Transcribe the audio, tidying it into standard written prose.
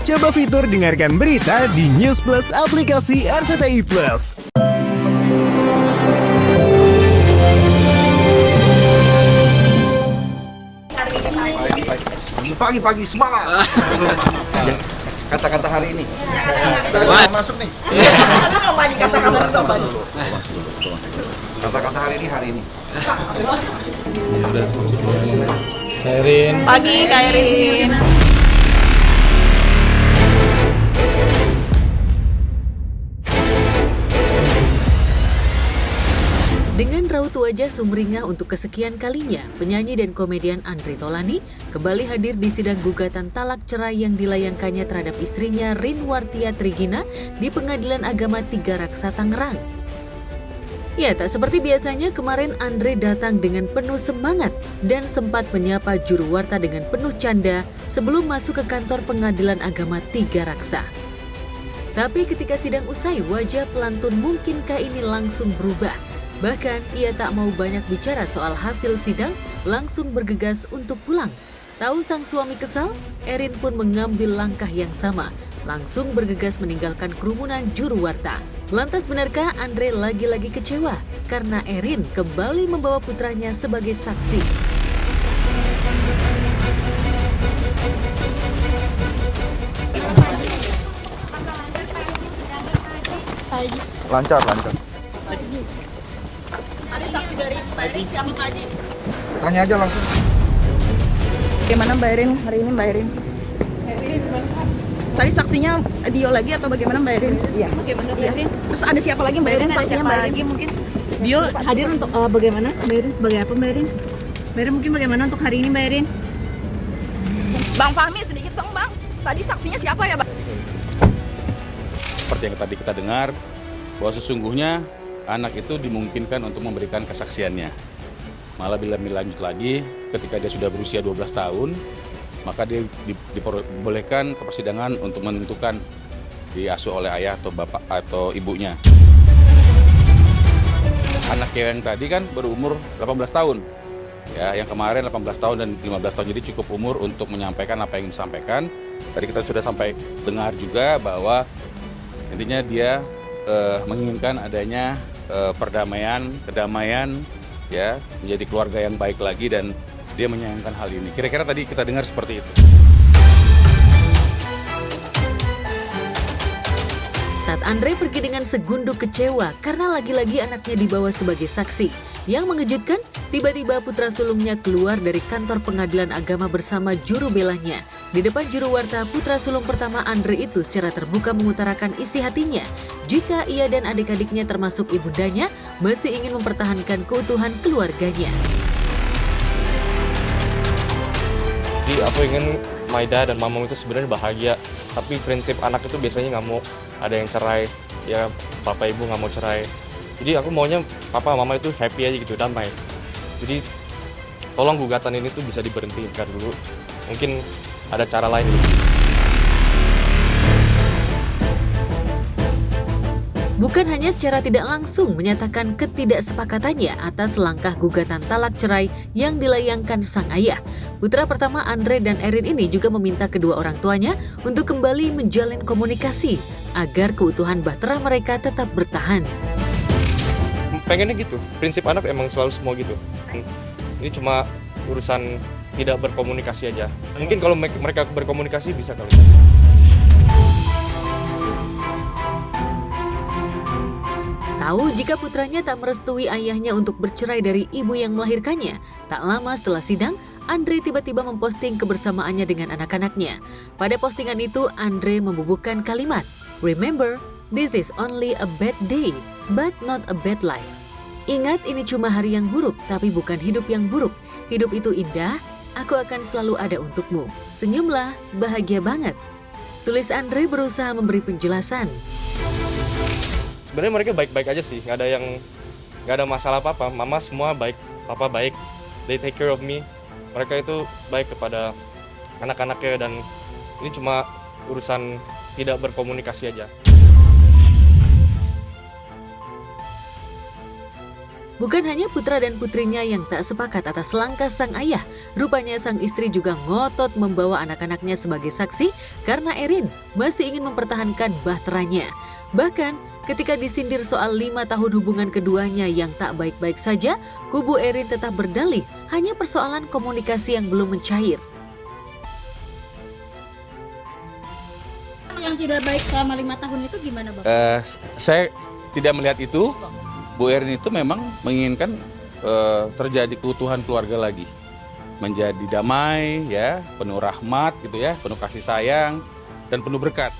Coba fitur dengarkan berita di News Plus aplikasi RCTI Plus. Pagi-pagi semangat. Kata-kata hari ini. Masuk nih. Kata-kata hari ini. Kairin. Pagi, Kairin. Dengan raut wajah sumringah untuk kesekian kalinya, penyanyi dan komedian Andre Taulany kembali hadir di sidang gugatan talak cerai yang dilayangkannya terhadap istrinya Rinwartia Trigina di Pengadilan Agama Tiga Raksa Tangerang. Ya, tak seperti biasanya, kemarin Andre datang dengan penuh semangat dan sempat menyapa juru warta dengan penuh canda sebelum masuk ke kantor Pengadilan Agama Tiga Raksa. Tapi ketika sidang usai, wajah pelantun mungkinkah ini langsung berubah. Bahkan ia tak mau banyak bicara soal hasil sidang, langsung bergegas untuk pulang. Tahu sang suami kesal, Erin pun mengambil langkah yang sama, langsung bergegas meninggalkan kerumunan juru warta. Lantas benarkah Andre lagi-lagi kecewa karena Erin kembali membawa putranya sebagai saksi? Lancar. Ada saksi dari Mbak Erin, siapa Pak Haji? Tanya aja langsung. Bagaimana Mbak Erin hari ini Mbak Erin? Tadi saksinya Dio lagi atau bagaimana Mbak Erin? Iya. Bagaimana Mbak Erin? Terus ada siapa lagi Mbak Erin saksinya Mbak Erin? Lagi mungkin Dio hadir untuk bagaimana Mbak Erin sebagai apa Mbak Erin? Mbak Erin mungkin bagaimana untuk hari ini Mbak Erin? Bang Fahmi sedikit dong Bang. Tadi saksinya siapa ya Bang? Seperti yang tadi kita dengar, bahwa sesungguhnya anak itu dimungkinkan untuk memberikan kesaksiannya. Malah bila lanjut lagi, ketika dia sudah berusia 12 tahun, maka dia dibolehkan ke persidangan untuk menentukan diasuh oleh ayah atau bapak atau ibunya. Anak yang tadi kan berumur 18 tahun. Ya, yang kemarin 18 tahun dan 15 tahun, jadi cukup umur untuk menyampaikan apa yang ingin disampaikan. Tadi kita sudah sampai dengar juga bahwa intinya dia menginginkan adanya kedamaian, ya, menjadi keluarga yang baik lagi, dan dia menyayangkan hal ini. Kira-kira tadi kita dengar seperti itu. Saat Andre pergi dengan segunduk kecewa karena lagi-lagi anaknya dibawa sebagai saksi. Yang mengejutkan, tiba-tiba putra sulungnya keluar dari kantor Pengadilan Agama bersama juru belanya. Di depan juru warta, putra sulung pertama Andre itu secara terbuka mengutarakan isi hatinya jika ia dan adik-adiknya termasuk ibundanya masih ingin mempertahankan keutuhan keluarganya. Jadi aku ingin Maida dan Mama itu sebenarnya bahagia, tapi prinsip anak itu biasanya nggak mau ada yang cerai, ya Bapak Ibu nggak mau cerai. Jadi aku maunya Papa Mama itu happy aja gitu, damai. Jadi tolong gugatan ini tuh bisa diberhentikan dulu. Mungkin ada cara lain gitu. Bukan hanya secara tidak langsung menyatakan ketidaksepakatannya atas langkah gugatan talak cerai yang dilayangkan sang ayah. Putra pertama Andre dan Erin ini juga meminta kedua orang tuanya untuk kembali menjalin komunikasi agar keutuhan bahtera mereka tetap bertahan. Pengennya gitu, prinsip anak emang selalu semua gitu. Ini cuma urusan tidak berkomunikasi aja. Mungkin kalau mereka berkomunikasi bisa kali. Tahu jika putranya tak merestui ayahnya untuk bercerai dari ibu yang melahirkannya. Tak lama setelah sidang, Andre tiba-tiba memposting kebersamaannya dengan anak-anaknya. Pada postingan itu, Andre membubuhkan kalimat, "Remember, this is only a bad day, but not a bad life." Ingat, ini cuma hari yang buruk, tapi bukan hidup yang buruk. Hidup itu indah, aku akan selalu ada untukmu. Senyumlah, bahagia banget. Tulis Andre berusaha memberi penjelasan. Sebenarnya mereka baik-baik aja sih, nggak ada masalah apa-apa. Mama semua baik, Papa baik, they take care of me. Mereka itu baik kepada anak-anaknya, dan ini cuma urusan tidak berkomunikasi aja. Bukan hanya putra dan putrinya yang tak sepakat atas langkah sang ayah, rupanya sang istri juga ngotot membawa anak-anaknya sebagai saksi karena Erin masih ingin mempertahankan bahteranya. Bahkan, ketika disindir soal 5 tahun hubungan keduanya yang tak baik-baik saja, kubu Erin tetap berdalih hanya persoalan komunikasi yang belum mencair. Yang tidak baik selama 5 tahun itu gimana, Bang? Saya tidak melihat itu. Bu Erin itu memang menginginkan terjadi keutuhan keluarga lagi, menjadi damai, ya, penuh rahmat, gitu ya, penuh kasih sayang dan penuh berkat.